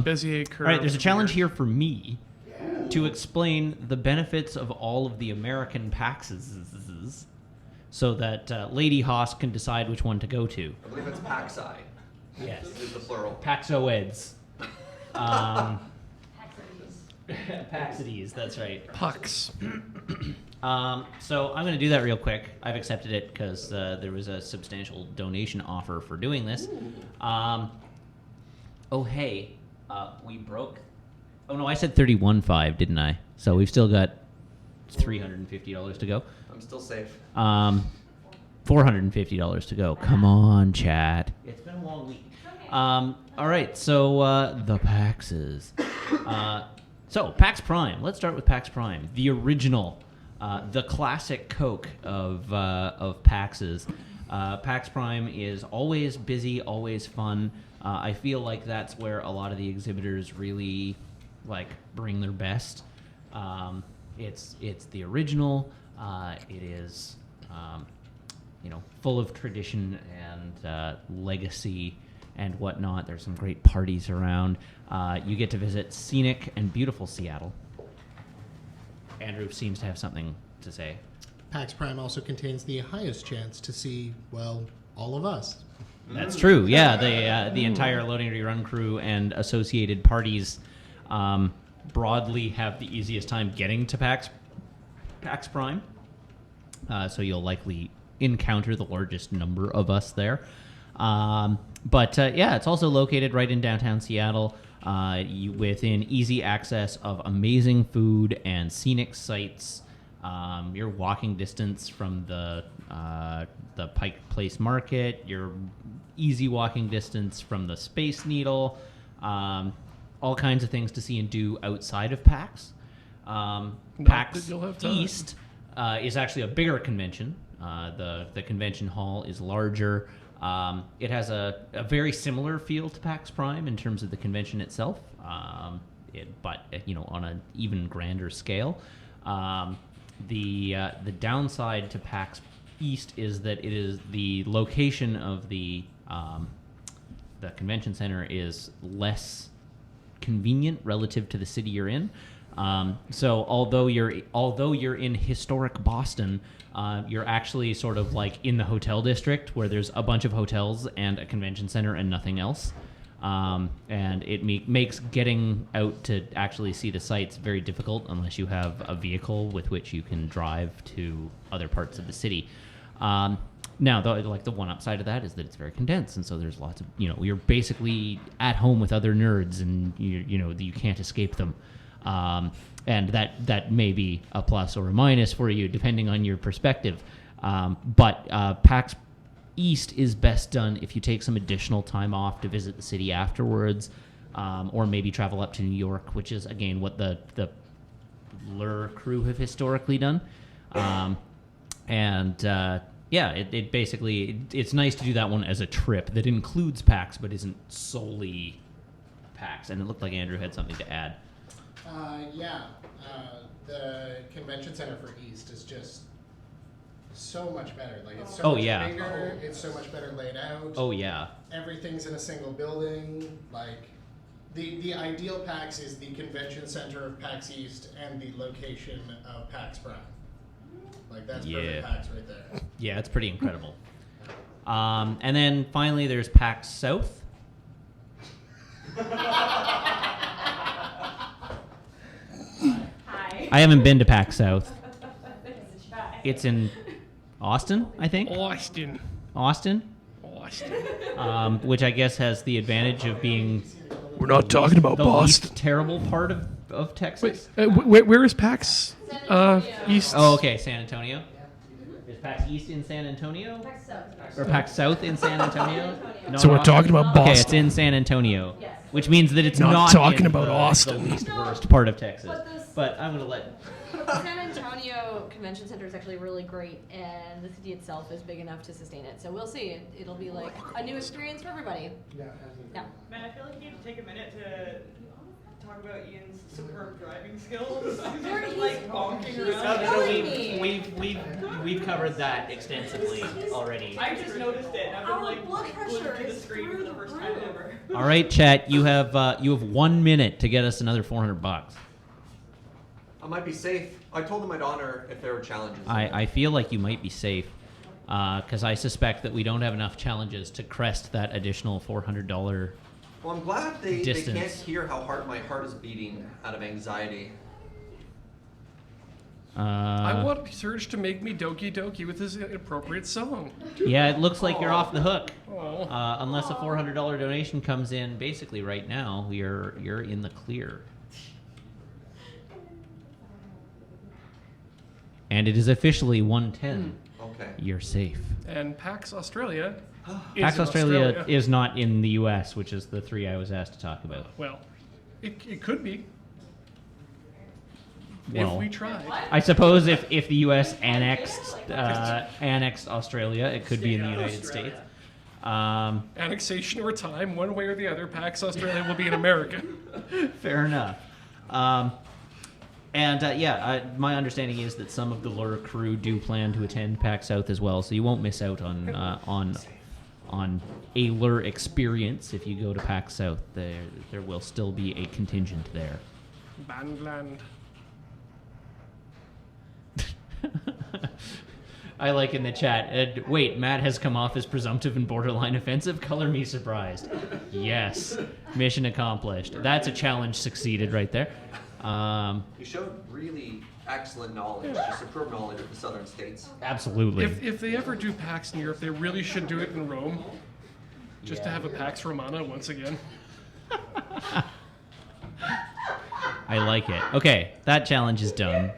Bezier curve. All right, there's a challenge here for me to explain the benefits of all of the American PAXs so that Lady Haas can decide which one to go to. I believe it's PAXi. Yes. Is the plural. Paxoeds. Paxides, that's right. Pucks. So I'm going to do that real quick. I've accepted it because there was a substantial donation offer for doing this. We broke. Oh no, I said 31.5, didn't I? So we've still got $350 to go. I'm still safe. $450 to go. Come on, chat. It's been a long week. All right, so the PAXs. So PAX Prime. Let's start with PAX Prime, the original, the classic Coke of PAXs. PAX Prime is always busy, always fun. I feel like that's where a lot of the exhibitors really bring their best. It's the original. It is full of tradition and legacy and whatnot. There's some great parties around. You get to visit scenic and beautiful Seattle. Andrew seems to have something to say. PAX Prime also contains the highest chance to see, well, all of us. That's true. Yeah, the entire Loading Rerun crew and associated parties broadly have the easiest time getting to PAX Prime. So you'll likely encounter the largest number of us there. But it's also located right in downtown Seattle, within easy access of amazing food and scenic sights. Your walking distance from the Pike Place Market, your easy walking distance from the Space Needle, all kinds of things to see and do outside of PAX. PAX East is actually a bigger convention. The convention hall is larger. It has a very similar feel to PAX Prime in terms of the convention itself, but on an even grander scale. The downside to PAX East is that it is the location of the convention center is less convenient relative to the city you're in. So although you're in historic Boston, you're actually sort of in the hotel district where there's a bunch of hotels and a convention center and nothing else. And it makes getting out to actually see the sites very difficult unless you have a vehicle with which you can drive to other parts of the city. Now, the one upside of that is that it's very condensed, and so there's lots of, you're basically at home with other nerds, and you can't escape them. And that may be a plus or a minus for you, depending on your perspective. But PAX East is best done if you take some additional time off to visit the city afterwards, or maybe travel up to New York, which is, again, what the Lure crew have historically done. It basically, it's nice to do that one as a trip that includes PAX but isn't solely PAX. And it looked like Andrew had something to add. The convention center for East is just so much better. It's so much bigger. It's so much better laid out. Oh yeah. Everything's in a single building. The ideal PAX is the convention center of PAX East and the location of PAX Prime. That's perfect PAX right there. Yeah, it's pretty incredible. And then finally, there's PAX South. I haven't been to PAX South. It's in Austin, I think. Austin. Which I guess has the advantage of being. We're not talking about the Boston. Least terrible part of Texas. Wait, where is PAX East? Oh, okay, San Antonio. Is PAX East in San Antonio? PAX South. Or PAX South in San Antonio? No, So we're talking about Boston. Okay, it's in San Antonio. Yes. Which means that it's Not talking in about the Austin. least worst part of Texas. But I'm going to let... The San Antonio Convention Center is actually really great, and the city itself is big enough to sustain it. So we'll see. It'll be a new experience for everybody. Yeah. Man, I feel like you need to take a minute to talk about Ian's superb driving skills. There He's he's- like bonking he's around. killing me. we've covered that extensively already. I just noticed it, and I've been Our like blood glued pressure to the is screen through for the the first time roof. ever. All right, chat. You have 1 minute to get us another $400. I might be safe. I told them I'd honor if there were challenges. I feel like you might be safe because I suspect that we don't have enough challenges to crest that additional $400. Well, I'm glad they can't Distance. hear how hard my heart is beating out of anxiety. I want Serge to make me Doki Doki with his appropriate song. Yeah, it looks like you're off the hook. Oh. Unless a $400 donation comes in, basically right now, you're in the clear. And it is officially 110. Okay. You're safe. And PAX Australia is PAX in Australia is not in the U.S., which is the 3 I was asked to talk about. Well, it could be Well, if we tried. I suppose if the U.S. annexed Australia, it could be in the United States. Annexation or time, one way or the other, PAX Australia will be in America. Fair enough. My understanding is that some of the Lure crew do plan to attend PAX South as well, so you won't miss out on a Lure experience if you go to PAX South. There will still be a contingent there. Bandland. I like in the chat. Wait, Matt has come off as presumptive and borderline offensive. Color me surprised. Yes, mission accomplished. That's a challenge succeeded right there. You showed really excellent knowledge, just superb knowledge of the southern states. Absolutely. If they ever do PAX in Europe, they really should do it in Rome, just to have a PAX Romana once again. I like it. Okay, that challenge is done.